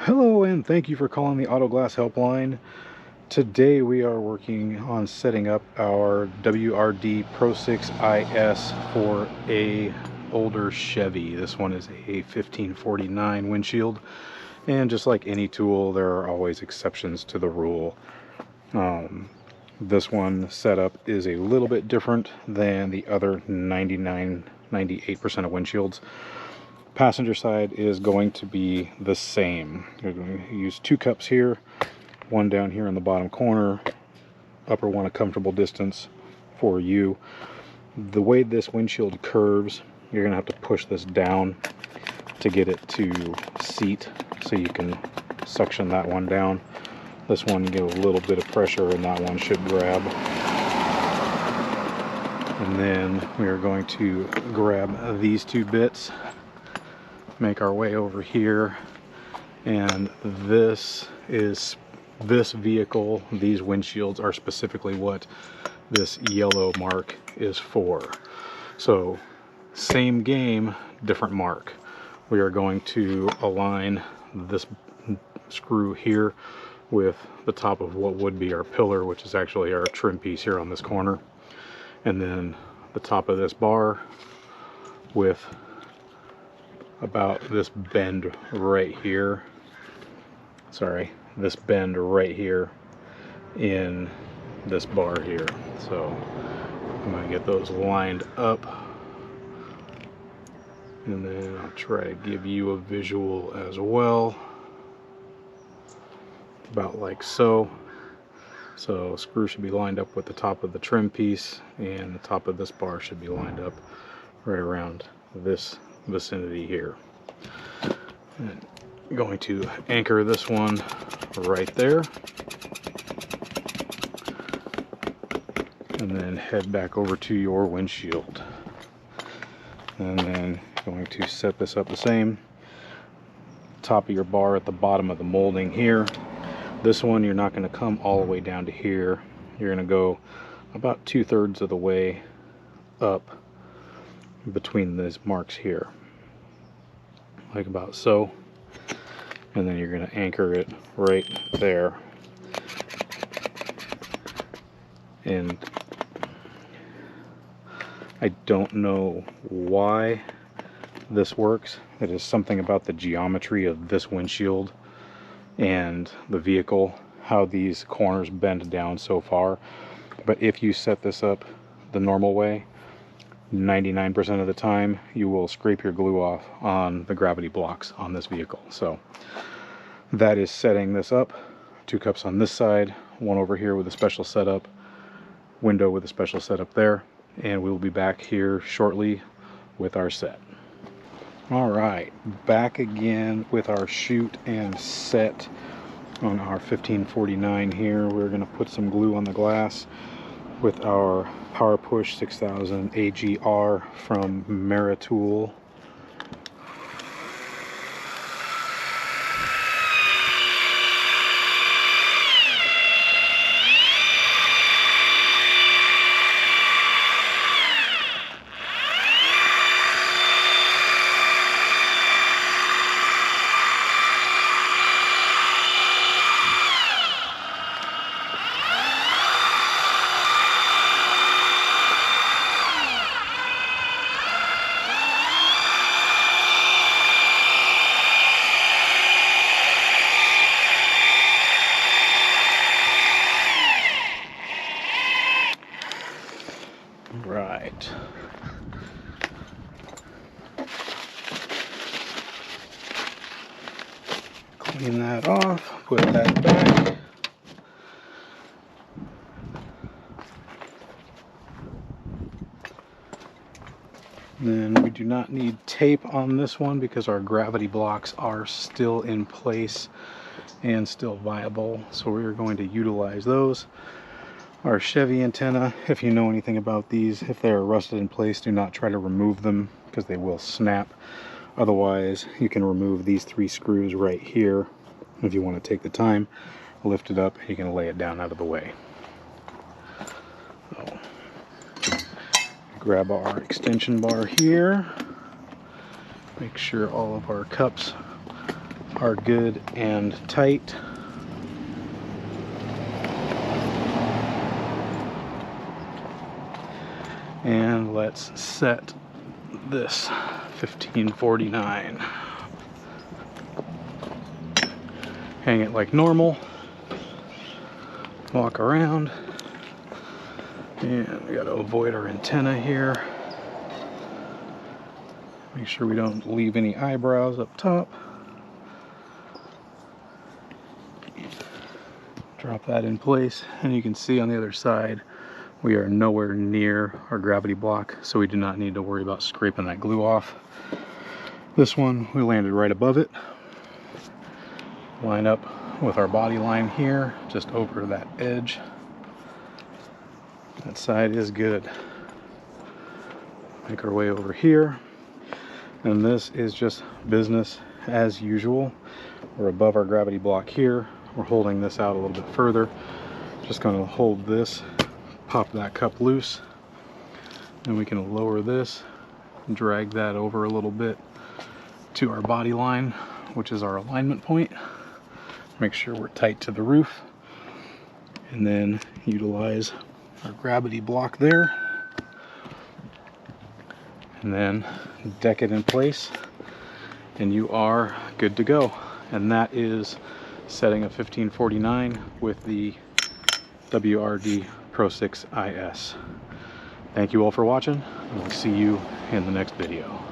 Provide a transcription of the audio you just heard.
Hello and thank you for calling the Auto Glass Helpline. Today we are working on setting up our WRD PRO6 IS for a older Chevy. This one is a 1549 windshield, and just like any tool, there are always exceptions to the rule. This one setup is a little bit different than the other 98% of windshields. Passenger side is going to be the same. You're going to use two cups here, one down here in the bottom corner, upper one a comfortable distance for you. The way this windshield curves, you're going to have to push this down to get it to seat, so you can suction that one down. This one, you get a little bit of pressure and that one should grab. And then we are going to grab these two bits, make our way over here, and this vehicle, these windshields are specifically what this yellow mark is for. So same game, different mark. We are going to align this screw here with the top of what would be our pillar, which is actually our trim piece here on this corner, and then the top of this bar with about this bend right here. This bend right here in this bar here. So I'm going to get those lined up, and then I'll try to give you a visual as well, about like so. So screw should be lined up with the top of the trim piece, and the top of this bar should be lined up right around this vicinity here. And I'm going to anchor this one right there, and then head back over to your windshield, and then going to set this up the same. Top of your bar at the bottom of the molding here. This one, you're not going to come all the way down to here. You're going to go about 2/3 of the way up between these marks here, like about so, and then you're going to anchor it right there. And I don't know why this works. It is something about the geometry of this windshield and the vehicle, how these corners bend down so far. But if you set this up the normal way, 99% of the time you will scrape your glue off on the gravity blocks on this vehicle. So that is setting this up. Two cups on this side, one over here with a special setup, window with a special setup there, and we'll be back here shortly with our set. All right, back again with our shoot and set on our 1549 here. We're going to put some glue on the glass with our Power Push 6000 AGR from Meritool. Right. Clean that off, put that back. Then we do not need tape on this one because our gravity blocks are still in place and still viable, so we're going to utilize those. Our Chevy antenna, if you know anything about these, if they are rusted in place, do not try to remove them because they will snap. Otherwise, you can remove these 3 screws right here. If you want to take the time, lift it up, you can lay it down out of the way. So, grab our extension bar here, make sure all of our cups are good and tight. And let's set this 1549. Hang it like normal. Walk around. And we got to avoid our antenna here. Make sure we don't leave any eyebrows up top. Drop that in place, and you can see on the other side we are nowhere near our gravity block, so we do not need to worry about scraping that glue off. This one, we landed right above it. Line up with our body line here, just over that edge. That side is good. Make our way over here. And this is just business as usual. We're above our gravity block here. We're holding this out a little bit further. Just gonna hold this, pop that cup loose, and we can lower this, drag that over a little bit to our body line, which is our alignment point. Make sure we're tight to the roof, and then utilize our gravity block there, and then deck it in place, and you are good to go. And that is setting a 1549 with the WRD PRO6 IS. Thank you all for watching, and we'll see you in the next video.